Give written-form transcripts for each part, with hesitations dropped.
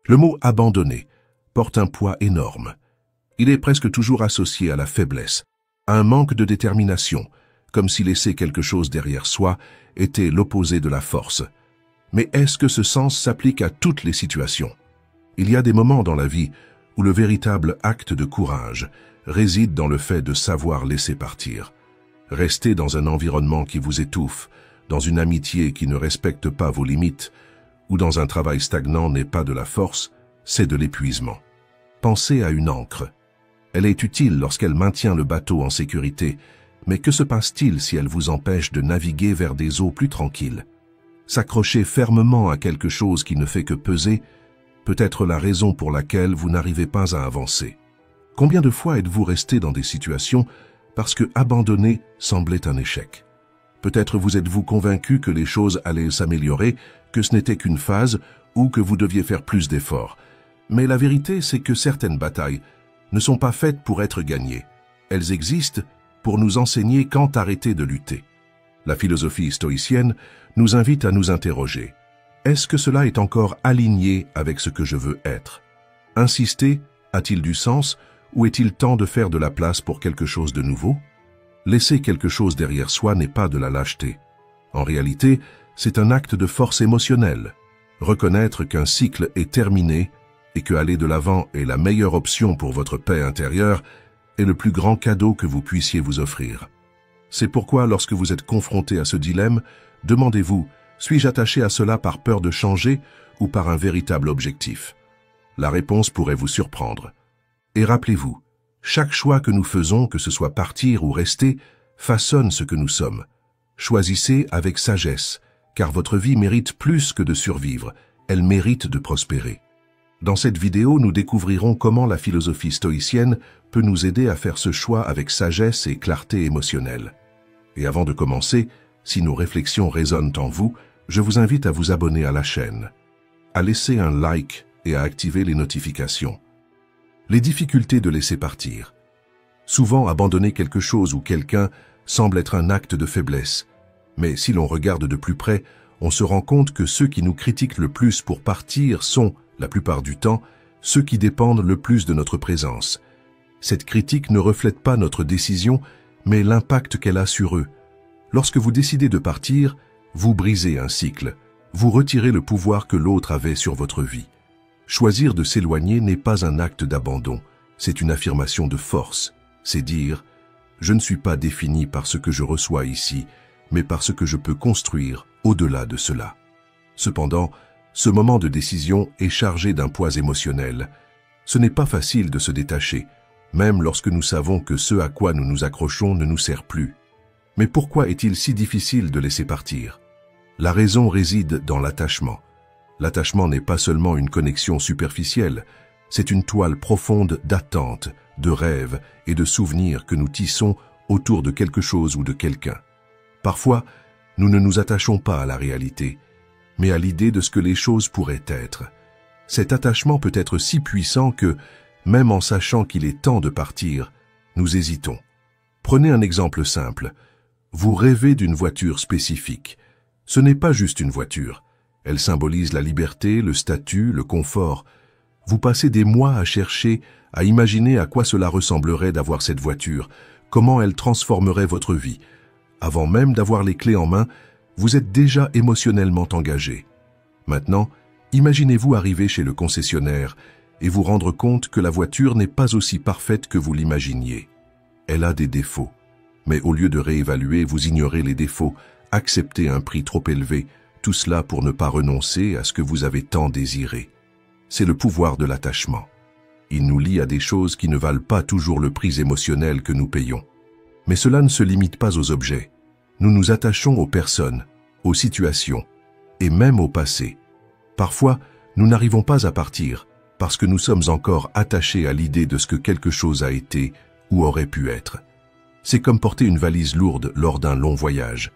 Le mot « abandonner » porte un poids énorme. Il est presque toujours associé à la faiblesse, à un manque de détermination, comme si laisser quelque chose derrière soi était l'opposé de la force. Mais est-ce que ce sens s'applique à toutes les situations? Il y a des moments dans la vie où le véritable acte de courage réside dans le fait de savoir laisser partir. Rester dans un environnement qui vous étouffe, dans une amitié qui ne respecte pas vos limites, ou dans un travail stagnant n'est pas de la force, c'est de l'épuisement. Pensez à une ancre. Elle est utile lorsqu'elle maintient le bateau en sécurité, mais que se passe-t-il si elle vous empêche de naviguer vers des eaux plus tranquilles? S'accrocher fermement à quelque chose qui ne fait que peser peut être la raison pour laquelle vous n'arrivez pas à avancer. Combien de fois êtes-vous resté dans des situations parce que abandonner semblait un échec? Peut-être vous êtes-vous convaincu que les choses allaient s'améliorer, que ce n'était qu'une phase ou que vous deviez faire plus d'efforts. Mais la vérité, c'est que certaines batailles ne sont pas faites pour être gagnées. Elles existent pour nous enseigner quand arrêter de lutter. La philosophie stoïcienne nous invite à nous interroger. Est-ce que cela est encore aligné avec ce que je veux être? Insister a-t-il du sens ou est-il temps de faire de la place pour quelque chose de nouveau? Laisser quelque chose derrière soi n'est pas de la lâcheté. En réalité, c'est un acte de force émotionnelle. Reconnaître qu'un cycle est terminé et que aller de l'avant est la meilleure option pour votre paix intérieure est le plus grand cadeau que vous puissiez vous offrir. C'est pourquoi, lorsque vous êtes confronté à ce dilemme, demandez-vous, suis-je attaché à cela par peur de changer ou par un véritable objectif? La réponse pourrait vous surprendre. Et rappelez-vous, chaque choix que nous faisons, que ce soit partir ou rester, façonne ce que nous sommes. Choisissez avec sagesse, car votre vie mérite plus que de survivre, elle mérite de prospérer. Dans cette vidéo, nous découvrirons comment la philosophie stoïcienne peut nous aider à faire ce choix avec sagesse et clarté émotionnelle. Et avant de commencer, si nos réflexions résonnent en vous, je vous invite à vous abonner à la chaîne, à laisser un like et à activer les notifications. Les difficultés de laisser partir. Souvent, abandonner quelque chose ou quelqu'un semble être un acte de faiblesse. Mais si l'on regarde de plus près, on se rend compte que ceux qui nous critiquent le plus pour partir sont, la plupart du temps, ceux qui dépendent le plus de notre présence. Cette critique ne reflète pas notre décision, mais l'impact qu'elle a sur eux. Lorsque vous décidez de partir, vous brisez un cycle. Vous retirez le pouvoir que l'autre avait sur votre vie. Choisir de s'éloigner n'est pas un acte d'abandon, c'est une affirmation de force. C'est dire « Je ne suis pas défini par ce que je reçois ici, mais par ce que je peux construire au-delà de cela. » Cependant, ce moment de décision est chargé d'un poids émotionnel. Ce n'est pas facile de se détacher, même lorsque nous savons que ce à quoi nous nous accrochons ne nous sert plus. Mais pourquoi est-il si difficile de laisser partir? La raison réside dans l'attachement. L'attachement n'est pas seulement une connexion superficielle, c'est une toile profonde d'attentes, de rêves et de souvenirs que nous tissons autour de quelque chose ou de quelqu'un. Parfois, nous ne nous attachons pas à la réalité, mais à l'idée de ce que les choses pourraient être. Cet attachement peut être si puissant que, même en sachant qu'il est temps de partir, nous hésitons. Prenez un exemple simple. Vous rêvez d'une voiture spécifique. Ce n'est pas juste une voiture. Elle symbolise la liberté, le statut, le confort. Vous passez des mois à chercher, à imaginer à quoi cela ressemblerait d'avoir cette voiture, comment elle transformerait votre vie. Avant même d'avoir les clés en main, vous êtes déjà émotionnellement engagé. Maintenant, imaginez-vous arriver chez le concessionnaire et vous rendre compte que la voiture n'est pas aussi parfaite que vous l'imaginiez. Elle a des défauts. Mais au lieu de réévaluer, vous ignorez les défauts, acceptez un prix trop élevé, tout cela pour ne pas renoncer à ce que vous avez tant désiré. C'est le pouvoir de l'attachement. Il nous lie à des choses qui ne valent pas toujours le prix émotionnel que nous payons. Mais cela ne se limite pas aux objets. Nous nous attachons aux personnes, aux situations et même au passé. Parfois, nous n'arrivons pas à partir parce que nous sommes encore attachés à l'idée de ce que quelque chose a été ou aurait pu être. C'est comme porter une valise lourde lors d'un long voyage.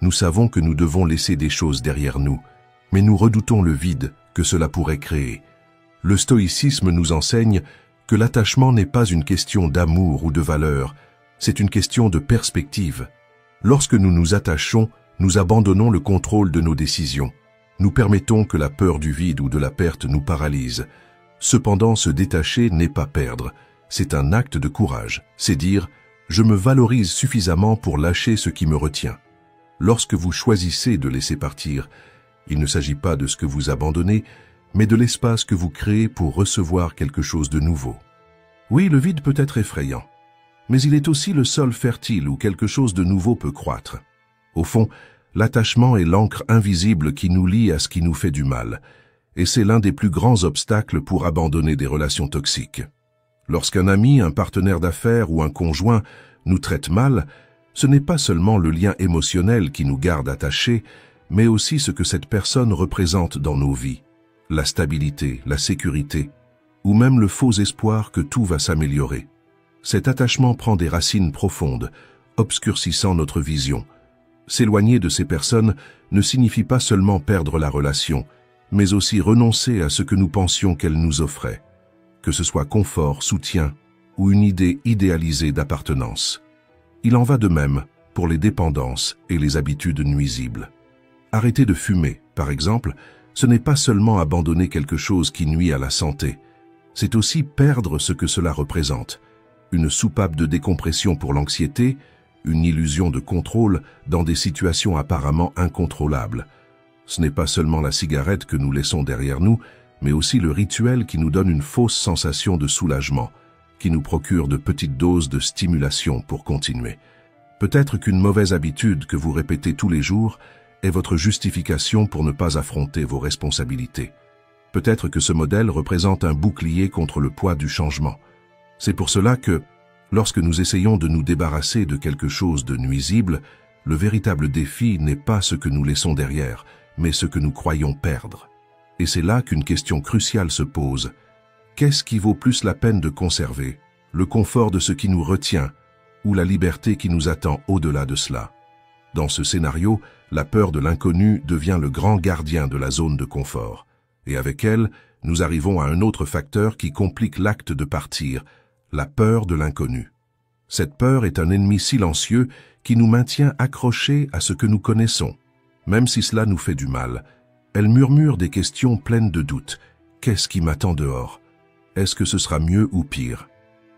Nous savons que nous devons laisser des choses derrière nous, mais nous redoutons le vide que cela pourrait créer. Le stoïcisme nous enseigne que l'attachement n'est pas une question d'amour ou de valeur, c'est une question de perspective. Lorsque nous nous attachons, nous abandonnons le contrôle de nos décisions. Nous permettons que la peur du vide ou de la perte nous paralyse. Cependant, se détacher n'est pas perdre. C'est un acte de courage. C'est dire « je me valorise suffisamment pour lâcher ce qui me retient ». Lorsque vous choisissez de laisser partir, il ne s'agit pas de ce que vous abandonnez, mais de l'espace que vous créez pour recevoir quelque chose de nouveau. Oui, le vide peut être effrayant, mais il est aussi le sol fertile où quelque chose de nouveau peut croître. Au fond, l'attachement est l'encre invisible qui nous lie à ce qui nous fait du mal, et c'est l'un des plus grands obstacles pour abandonner des relations toxiques. Lorsqu'un ami, un partenaire d'affaires ou un conjoint nous traite mal, ce n'est pas seulement le lien émotionnel qui nous garde attachés, mais aussi ce que cette personne représente dans nos vies. La stabilité, la sécurité, ou même le faux espoir que tout va s'améliorer. Cet attachement prend des racines profondes, obscurcissant notre vision. S'éloigner de ces personnes ne signifie pas seulement perdre la relation, mais aussi renoncer à ce que nous pensions qu'elle nous offrait, que ce soit confort, soutien ou une idée idéalisée d'appartenance. Il en va de même pour les dépendances et les habitudes nuisibles. Arrêter de fumer, par exemple, ce n'est pas seulement abandonner quelque chose qui nuit à la santé, c'est aussi perdre ce que cela représente, une soupape de décompression pour l'anxiété, une illusion de contrôle dans des situations apparemment incontrôlables. Ce n'est pas seulement la cigarette que nous laissons derrière nous, mais aussi le rituel qui nous donne une fausse sensation de soulagement, qui nous procure de petites doses de stimulation pour continuer. Peut-être qu'une mauvaise habitude que vous répétez tous les jours est votre justification pour ne pas affronter vos responsabilités. Peut-être que ce modèle représente un bouclier contre le poids du changement. C'est pour cela que, lorsque nous essayons de nous débarrasser de quelque chose de nuisible, le véritable défi n'est pas ce que nous laissons derrière, mais ce que nous croyons perdre. Et c'est là qu'une question cruciale se pose. Qu'est-ce qui vaut plus la peine de conserver? Le confort de ce qui nous retient ou la liberté qui nous attend au-delà de cela? Dans ce scénario, la peur de l'inconnu devient le grand gardien de la zone de confort. Et avec elle, nous arrivons à un autre facteur qui complique l'acte de partir, la peur de l'inconnu. Cette peur est un ennemi silencieux qui nous maintient accrochés à ce que nous connaissons. Même si cela nous fait du mal, elle murmure des questions pleines de doutes. Qu'est-ce qui m'attend dehors? Est-ce que ce sera mieux ou pire?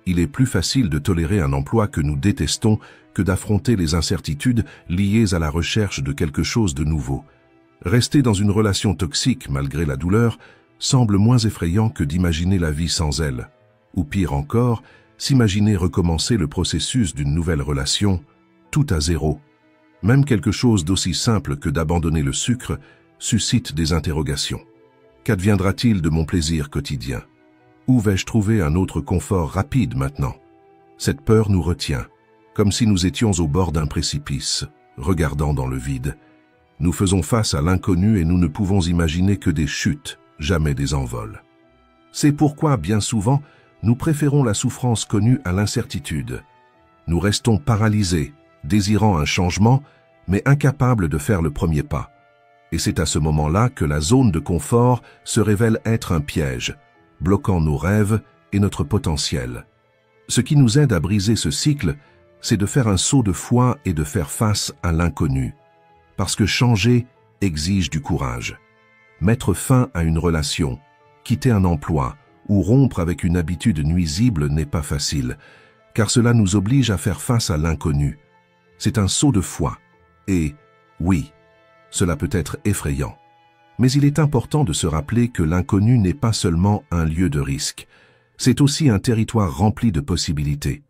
Il est plus facile de tolérer un emploi que nous détestons que d'affronter les incertitudes liées à la recherche de quelque chose de nouveau. Rester dans une relation toxique malgré la douleur semble moins effrayant que d'imaginer la vie sans elle. Ou pire encore, s'imaginer recommencer le processus d'une nouvelle relation, tout à zéro. Même quelque chose d'aussi simple que d'abandonner le sucre suscite des interrogations. Qu'adviendra-t-il de mon plaisir quotidien? Où vais-je trouver un autre confort rapide maintenant? Cette peur nous retient, comme si nous étions au bord d'un précipice, regardant dans le vide. Nous faisons face à l'inconnu et nous ne pouvons imaginer que des chutes, jamais des envols. C'est pourquoi, bien souvent, nous préférons la souffrance connue à l'incertitude. Nous restons paralysés, désirant un changement, mais incapables de faire le premier pas. Et c'est à ce moment-là que la zone de confort se révèle être un piège, bloquant nos rêves et notre potentiel. Ce qui nous aide à briser ce cycle, c'est de faire un saut de foi et de faire face à l'inconnu. Parce que changer exige du courage. Mettre fin à une relation, quitter un emploi ou rompre avec une habitude nuisible n'est pas facile, car cela nous oblige à faire face à l'inconnu. C'est un saut de foi. Et, oui, cela peut être effrayant. Mais il est important de se rappeler que l'inconnu n'est pas seulement un lieu de risque. C'est aussi un territoire rempli de possibilités.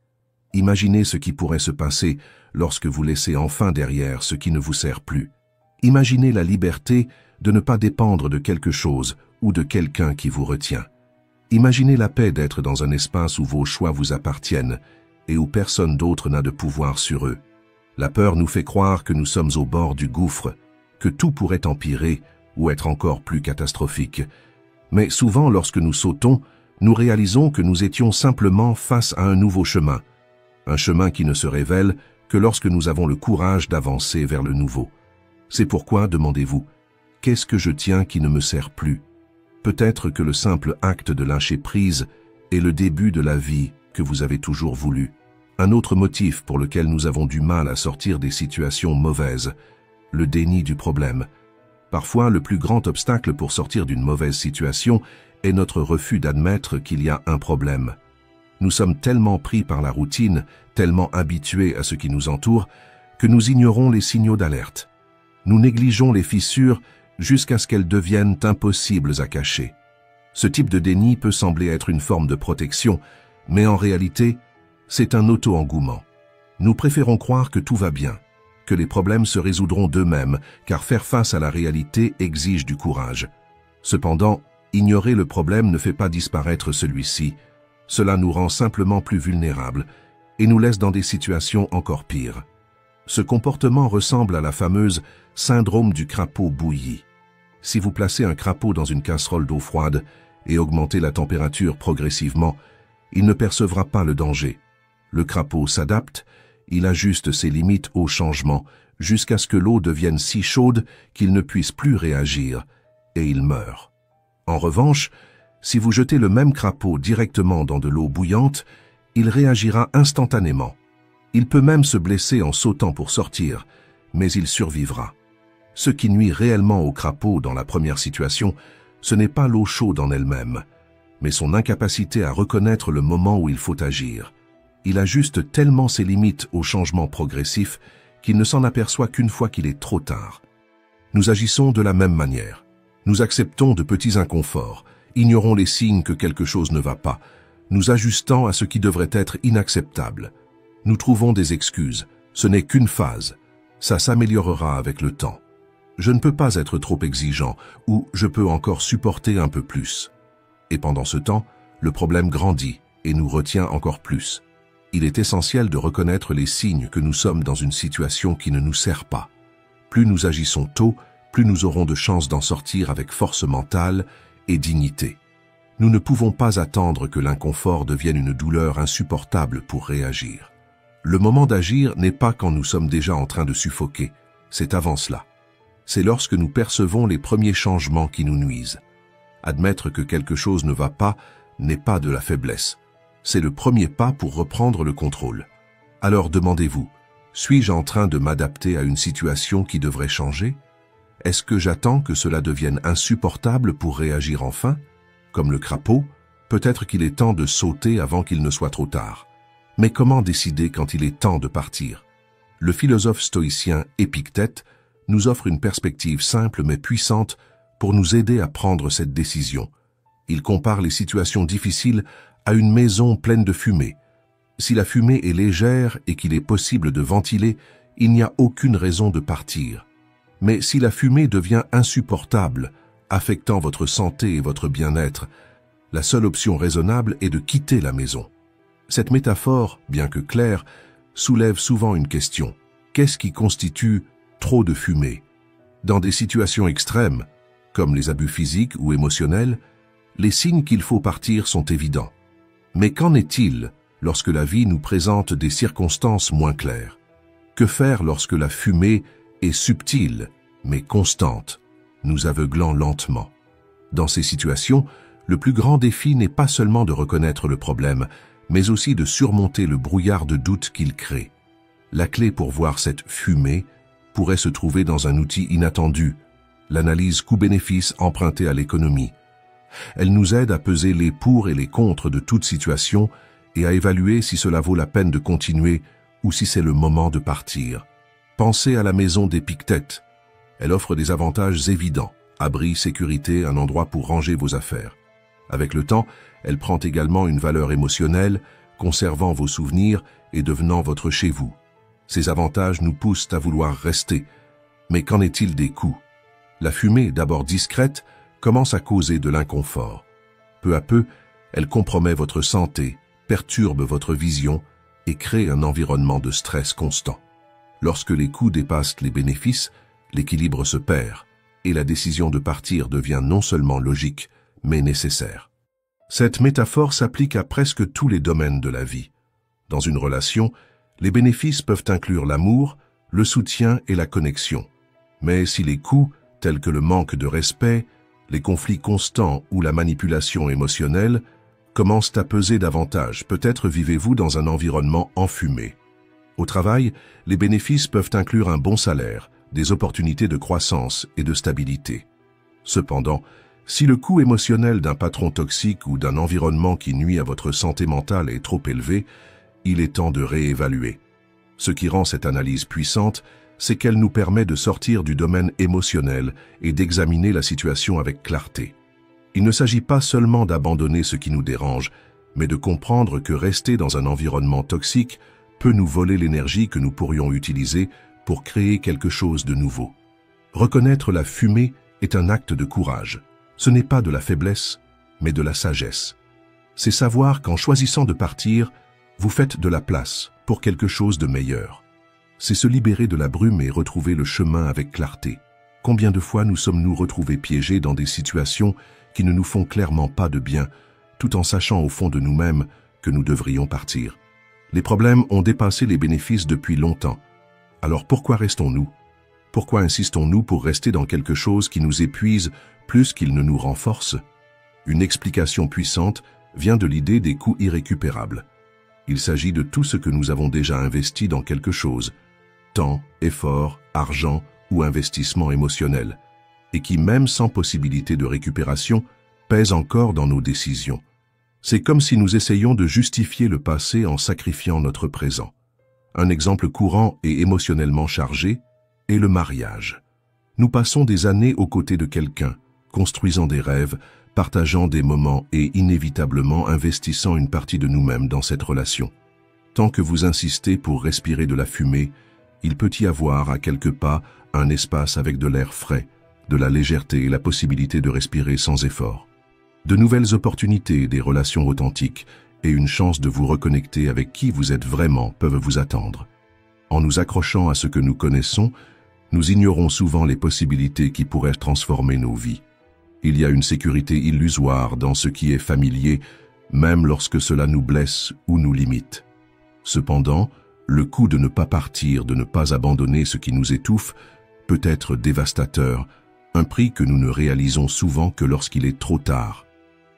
Imaginez ce qui pourrait se passer lorsque vous laissez enfin derrière ce qui ne vous sert plus. Imaginez la liberté de ne pas dépendre de quelque chose ou de quelqu'un qui vous retient. Imaginez la paix d'être dans un espace où vos choix vous appartiennent et où personne d'autre n'a de pouvoir sur eux. La peur nous fait croire que nous sommes au bord du gouffre, que tout pourrait empirer ou être encore plus catastrophique. Mais souvent, lorsque nous sautons, nous réalisons que nous étions simplement face à un nouveau chemin. Un chemin qui ne se révèle que lorsque nous avons le courage d'avancer vers le nouveau. C'est pourquoi, demandez-vous, qu'est-ce que je tiens qui ne me sert plus? Peut-être que le simple acte de lâcher prise est le début de la vie que vous avez toujours voulu. Un autre motif pour lequel nous avons du mal à sortir des situations mauvaises, le déni du problème. Parfois, le plus grand obstacle pour sortir d'une mauvaise situation est notre refus d'admettre qu'il y a un problème. Nous sommes tellement pris par la routine, tellement habitués à ce qui nous entoure, que nous ignorons les signaux d'alerte. Nous négligeons les fissures jusqu'à ce qu'elles deviennent impossibles à cacher. Ce type de déni peut sembler être une forme de protection, mais en réalité, c'est un auto-engouement. Nous préférons croire que tout va bien, que les problèmes se résoudront d'eux-mêmes, car faire face à la réalité exige du courage. Cependant, ignorer le problème ne fait pas disparaître celui-ci. Cela nous rend simplement plus vulnérables et nous laisse dans des situations encore pires. Ce comportement ressemble à la fameuse « syndrome du crapaud bouilli ». Si vous placez un crapaud dans une casserole d'eau froide et augmentez la température progressivement, il ne percevra pas le danger. Le crapaud s'adapte, il ajuste ses limites au changement jusqu'à ce que l'eau devienne si chaude qu'il ne puisse plus réagir, et il meurt. En revanche, si vous jetez le même crapaud directement dans de l'eau bouillante, il réagira instantanément. Il peut même se blesser en sautant pour sortir, mais il survivra. Ce qui nuit réellement au crapaud dans la première situation, ce n'est pas l'eau chaude en elle-même, mais son incapacité à reconnaître le moment où il faut agir. Il ajuste tellement ses limites au changement progressif qu'il ne s'en aperçoit qu'une fois qu'il est trop tard. Nous agissons de la même manière. Nous acceptons de petits inconforts, ignorons les signes que quelque chose ne va pas, nous ajustant à ce qui devrait être inacceptable. Nous trouvons des excuses. Ce n'est qu'une phase. Ça s'améliorera avec le temps. Je ne peux pas être trop exigeant ou je peux encore supporter un peu plus. Et pendant ce temps, le problème grandit et nous retient encore plus. Il est essentiel de reconnaître les signes que nous sommes dans une situation qui ne nous sert pas. Plus nous agissons tôt, plus nous aurons de chances d'en sortir avec force mentale et dignité. Nous ne pouvons pas attendre que l'inconfort devienne une douleur insupportable pour réagir. Le moment d'agir n'est pas quand nous sommes déjà en train de suffoquer, c'est avant cela. C'est lorsque nous percevons les premiers changements qui nous nuisent. Admettre que quelque chose ne va pas n'est pas de la faiblesse. C'est le premier pas pour reprendre le contrôle. Alors demandez-vous, suis-je en train de m'adapter à une situation qui devrait changer? Est-ce que j'attends que cela devienne insupportable pour réagir enfin? Comme le crapaud, peut-être qu'il est temps de sauter avant qu'il ne soit trop tard. Mais comment décider quand il est temps de partir? Le philosophe stoïcien Épictète nous offre une perspective simple mais puissante pour nous aider à prendre cette décision. Il compare les situations difficiles à une maison pleine de fumée. Si la fumée est légère et qu'il est possible de ventiler, il n'y a aucune raison de partir. Mais si la fumée devient insupportable, affectant votre santé et votre bien-être, la seule option raisonnable est de quitter la maison. Cette métaphore, bien que claire, soulève souvent une question. Qu'est-ce qui constitue trop de fumée? Dans des situations extrêmes, comme les abus physiques ou émotionnels, les signes qu'il faut partir sont évidents. Mais qu'en est-il lorsque la vie nous présente des circonstances moins claires? Que faire lorsque la fumée est subtile, mais constante, nous aveuglant lentement? Dans ces situations, le plus grand défi n'est pas seulement de reconnaître le problème, mais aussi de surmonter le brouillard de doute qu'il crée. La clé pour voir cette fumée pourrait se trouver dans un outil inattendu, l'analyse coût-bénéfice empruntée à l'économie. Elle nous aide à peser les pour et les contre de toute situation et à évaluer si cela vaut la peine de continuer ou si c'est le moment de partir. Pensez à la maison d'Épictète. Elle offre des avantages évidents, abri, sécurité, un endroit pour ranger vos affaires. Avec le temps, elle prend également une valeur émotionnelle, conservant vos souvenirs et devenant votre chez vous. Ces avantages nous poussent à vouloir rester. Mais qu'en est-il des coûts? La fumée, d'abord discrète, commence à causer de l'inconfort. Peu à peu, elle compromet votre santé, perturbe votre vision et crée un environnement de stress constant. Lorsque les coûts dépassent les bénéfices, l'équilibre se perd et la décision de partir devient non seulement logique, mais nécessaire. Cette métaphore s'applique à presque tous les domaines de la vie. Dans une relation, les bénéfices peuvent inclure l'amour, le soutien et la connexion. Mais si les coûts, tels que le manque de respect, les conflits constants ou la manipulation émotionnelle, commencent à peser davantage, peut-être vivez-vous dans un environnement enfumé. Au travail, les bénéfices peuvent inclure un bon salaire, des opportunités de croissance et de stabilité. Cependant, si le coût émotionnel d'un patron toxique ou d'un environnement qui nuit à votre santé mentale est trop élevé, il est temps de réévaluer. Ce qui rend cette analyse puissante, c'est qu'elle nous permet de sortir du domaine émotionnel et d'examiner la situation avec clarté. Il ne s'agit pas seulement d'abandonner ce qui nous dérange, mais de comprendre que rester dans un environnement toxique peut nous voler l'énergie que nous pourrions utiliser pour créer quelque chose de nouveau. Reconnaître la fumée est un acte de courage. Ce n'est pas de la faiblesse, mais de la sagesse. C'est savoir qu'en choisissant de partir, vous faites de la place pour quelque chose de meilleur. C'est se libérer de la brume et retrouver le chemin avec clarté. Combien de fois nous sommes-nous retrouvés piégés dans des situations qui ne nous font clairement pas de bien, tout en sachant au fond de nous-mêmes que nous devrions partir. Les problèmes ont dépassé les bénéfices depuis longtemps. Alors pourquoi restons-nous? Pourquoi insistons-nous pour rester dans quelque chose qui nous épuise plus qu'il ne nous renforce? Une explication puissante vient de l'idée des coûts irrécupérables. Il s'agit de tout ce que nous avons déjà investi dans quelque chose, temps, effort, argent ou investissement émotionnel, et qui, même sans possibilité de récupération, pèse encore dans nos décisions. C'est comme si nous essayions de justifier le passé en sacrifiant notre présent. Un exemple courant et émotionnellement chargé est le mariage. Nous passons des années aux côtés de quelqu'un, construisant des rêves, partageant des moments et inévitablement investissant une partie de nous-mêmes dans cette relation. Tant que vous insistez pour respirer de la fumée, il peut y avoir à quelques pas un espace avec de l'air frais, de la légèreté et la possibilité de respirer sans effort. De nouvelles opportunités, des relations authentiques et une chance de vous reconnecter avec qui vous êtes vraiment peuvent vous attendre. En nous accrochant à ce que nous connaissons, nous ignorons souvent les possibilités qui pourraient transformer nos vies. Il y a une sécurité illusoire dans ce qui est familier, même lorsque cela nous blesse ou nous limite. Cependant, le coût de ne pas partir, de ne pas abandonner ce qui nous étouffe, peut être dévastateur, un prix que nous ne réalisons souvent que lorsqu'il est trop tard.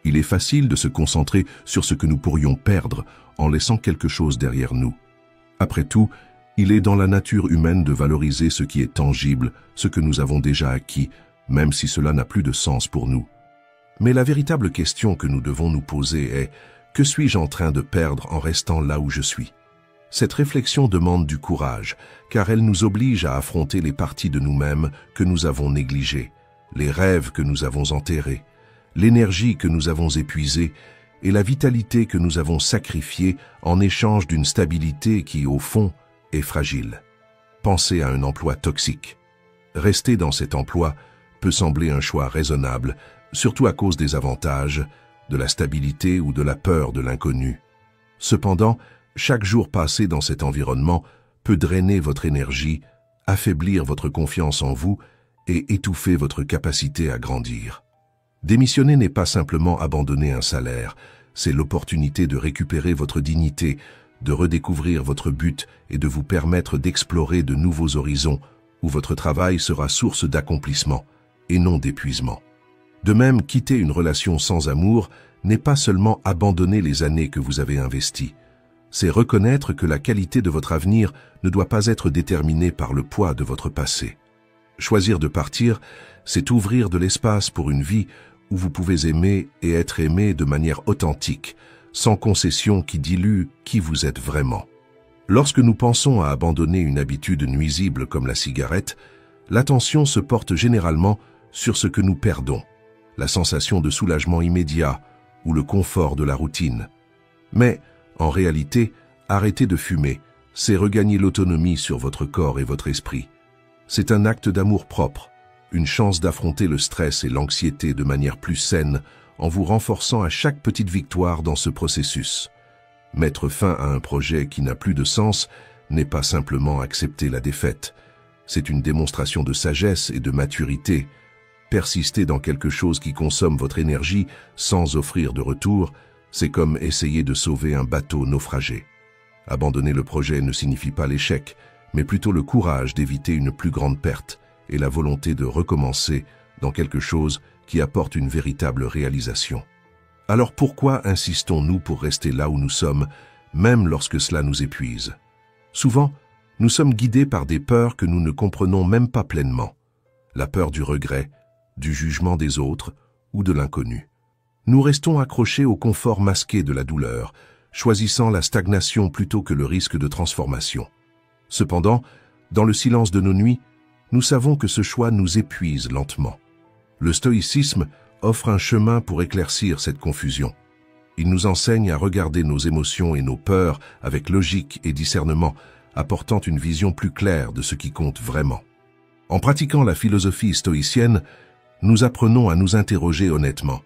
Il est facile de se concentrer sur ce que nous pourrions perdre en laissant quelque chose derrière nous. Après tout, il est dans la nature humaine de valoriser ce qui est tangible, ce que nous avons déjà acquis, même si cela n'a plus de sens pour nous. Mais la véritable question que nous devons nous poser est « Que suis-je en train de perdre en restant là où je suis ?» Cette réflexion demande du courage, car elle nous oblige à affronter les parties de nous-mêmes que nous avons négligées, les rêves que nous avons enterrés, l'énergie que nous avons épuisée et la vitalité que nous avons sacrifiée en échange d'une stabilité qui, au fond, est fragile. Pensez à un emploi toxique. Rester dans cet emploi peut sembler un choix raisonnable, surtout à cause des avantages, de la stabilité ou de la peur de l'inconnu. Cependant, chaque jour passé dans cet environnement peut drainer votre énergie, affaiblir votre confiance en vous et étouffer votre capacité à grandir. Démissionner n'est pas simplement abandonner un salaire, c'est l'opportunité de récupérer votre dignité, de redécouvrir votre but et de vous permettre d'explorer de nouveaux horizons où votre travail sera source d'accomplissement et non d'épuisement. De même, quitter une relation sans amour n'est pas seulement abandonner les années que vous avez investies, c'est reconnaître que la qualité de votre avenir ne doit pas être déterminée par le poids de votre passé. Choisir de partir, c'est ouvrir de l'espace pour une vie où vous pouvez aimer et être aimé de manière authentique, sans concession qui dilue qui vous êtes vraiment. Lorsque nous pensons à abandonner une habitude nuisible comme la cigarette, l'attention se porte généralement sur ce que nous perdons, la sensation de soulagement immédiat ou le confort de la routine. Mais, en réalité, arrêter de fumer, c'est regagner l'autonomie sur votre corps et votre esprit. C'est un acte d'amour-propre, une chance d'affronter le stress et l'anxiété de manière plus saine en vous renforçant à chaque petite victoire dans ce processus. Mettre fin à un projet qui n'a plus de sens n'est pas simplement accepter la défaite. C'est une démonstration de sagesse et de maturité. Persister dans quelque chose qui consomme votre énergie sans offrir de retour, c'est comme essayer de sauver un bateau naufragé. Abandonner le projet ne signifie pas l'échec, mais plutôt le courage d'éviter une plus grande perte et la volonté de recommencer dans quelque chose qui apporte une véritable réalisation. Alors pourquoi insistons-nous pour rester là où nous sommes, même lorsque cela nous épuise? Souvent, nous sommes guidés par des peurs que nous ne comprenons même pas pleinement. La peur du regret, du jugement des autres ou de l'inconnu. Nous restons accrochés au confort masqué de la douleur, choisissant la stagnation plutôt que le risque de transformation. Cependant, dans le silence de nos nuits, nous savons que ce choix nous épuise lentement. Le stoïcisme offre un chemin pour éclaircir cette confusion. Il nous enseigne à regarder nos émotions et nos peurs avec logique et discernement, apportant une vision plus claire de ce qui compte vraiment. En pratiquant la philosophie stoïcienne, nous apprenons à nous interroger honnêtement.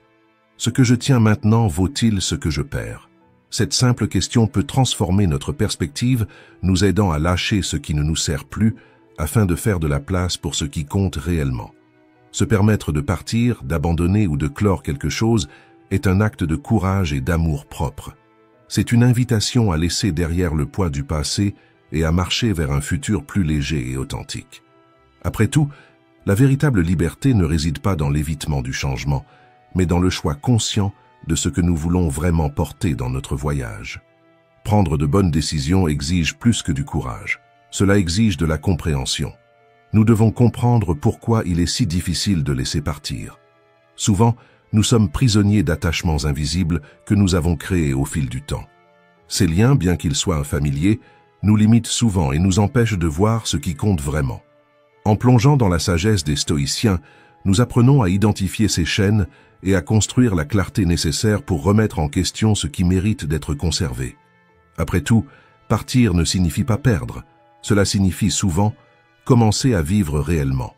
Ce que je tiens maintenant vaut-il ce que je perds? Cette simple question peut transformer notre perspective, nous aidant à lâcher ce qui ne nous sert plus, afin de faire de la place pour ce qui compte réellement. Se permettre de partir, d'abandonner ou de clore quelque chose est un acte de courage et d'amour propre. C'est une invitation à laisser derrière le poids du passé et à marcher vers un futur plus léger et authentique. Après tout, la véritable liberté ne réside pas dans l'évitement du changement, mais dans le choix conscient de ce que nous voulons vraiment porter dans notre voyage. Prendre de bonnes décisions exige plus que du courage. Cela exige de la compréhension. Nous devons comprendre pourquoi il est si difficile de laisser partir. Souvent, nous sommes prisonniers d'attachements invisibles que nous avons créés au fil du temps. Ces liens, bien qu'ils soient infamiliers, nous limitent souvent et nous empêchent de voir ce qui compte vraiment. En plongeant dans la sagesse des stoïciens, nous apprenons à identifier ces chaînes et à construire la clarté nécessaire pour remettre en question ce qui mérite d'être conservé. Après tout, partir ne signifie pas perdre, cela signifie souvent commencer à vivre réellement.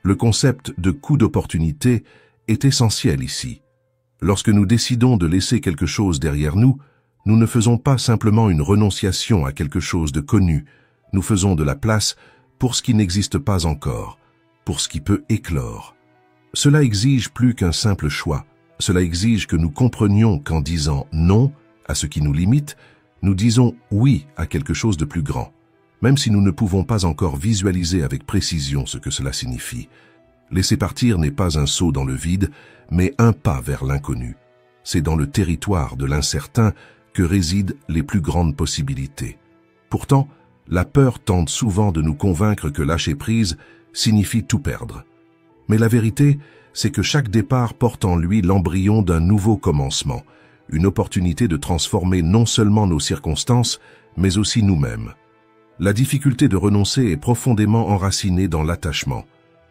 Le concept de coup d'opportunité est essentiel ici. Lorsque nous décidons de laisser quelque chose derrière nous, nous ne faisons pas simplement une renonciation à quelque chose de connu, nous faisons de la place pour ce qui n'existe pas encore, pour ce qui peut éclore. Cela exige plus qu'un simple choix, cela exige que nous comprenions qu'en disant non à ce qui nous limite, nous disons oui à quelque chose de plus grand, même si nous ne pouvons pas encore visualiser avec précision ce que cela signifie. Laisser partir n'est pas un saut dans le vide, mais un pas vers l'inconnu. C'est dans le territoire de l'incertain que résident les plus grandes possibilités. Pourtant, la peur tente souvent de nous convaincre que lâcher prise signifie tout perdre. Mais la vérité, c'est que chaque départ porte en lui l'embryon d'un nouveau commencement, une opportunité de transformer non seulement nos circonstances, mais aussi nous-mêmes. La difficulté de renoncer est profondément enracinée dans l'attachement.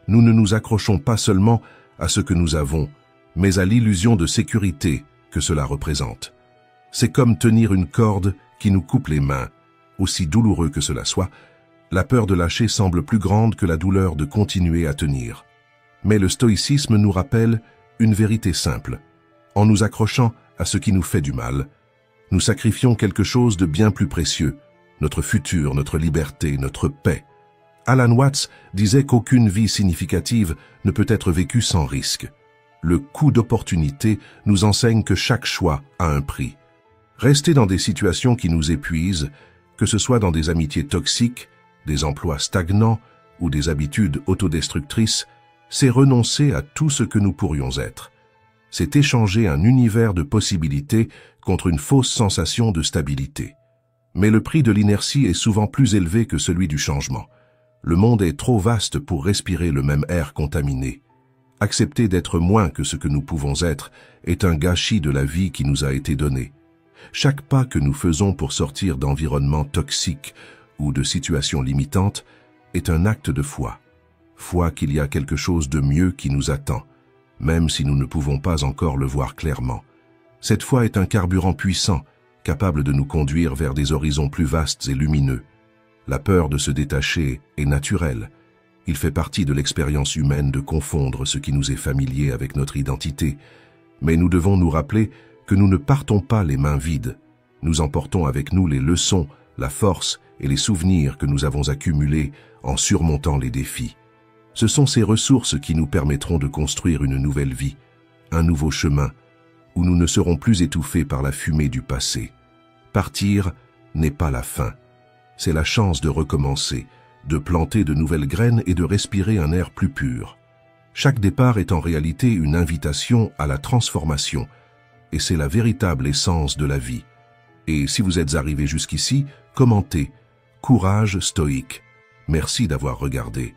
Nous ne nous accrochons pas seulement à ce que nous avons, mais à l'illusion de sécurité que cela représente. C'est comme tenir une corde qui nous coupe les mains. Aussi douloureux que cela soit, la peur de lâcher semble plus grande que la douleur de continuer à tenir. Mais le stoïcisme nous rappelle une vérité simple. En nous accrochant à ce qui nous fait du mal, nous sacrifions quelque chose de bien plus précieux, notre futur, notre liberté, notre paix. Alan Watts disait qu'aucune vie significative ne peut être vécue sans risque. Le coup d'opportunité nous enseigne que chaque choix a un prix. Rester dans des situations qui nous épuisent, que ce soit dans des amitiés toxiques, des emplois stagnants ou des habitudes autodestructrices, c'est renoncer à tout ce que nous pourrions être. C'est échanger un univers de possibilités contre une fausse sensation de stabilité. Mais le prix de l'inertie est souvent plus élevé que celui du changement. Le monde est trop vaste pour respirer le même air contaminé. Accepter d'être moins que ce que nous pouvons être est un gâchis de la vie qui nous a été donnée. Chaque pas que nous faisons pour sortir d'environnements toxiques ou de situations limitantes est un acte de foi. Foi qu'il y a quelque chose de mieux qui nous attend, même si nous ne pouvons pas encore le voir clairement. Cette foi est un carburant puissant, capable de nous conduire vers des horizons plus vastes et lumineux. La peur de se détacher est naturelle. Il fait partie de l'expérience humaine de confondre ce qui nous est familier avec notre identité. Mais nous devons nous rappeler que nous ne partons pas les mains vides. Nous emportons avec nous les leçons, la force et les souvenirs que nous avons accumulés en surmontant les défis. Ce sont ces ressources qui nous permettront de construire une nouvelle vie, un nouveau chemin, où nous ne serons plus étouffés par la fumée du passé. Partir n'est pas la fin. C'est la chance de recommencer, de planter de nouvelles graines et de respirer un air plus pur. Chaque départ est en réalité une invitation à la transformation, et c'est la véritable essence de la vie. Et si vous êtes arrivé jusqu'ici, commentez, Courage stoïque. Merci d'avoir regardé.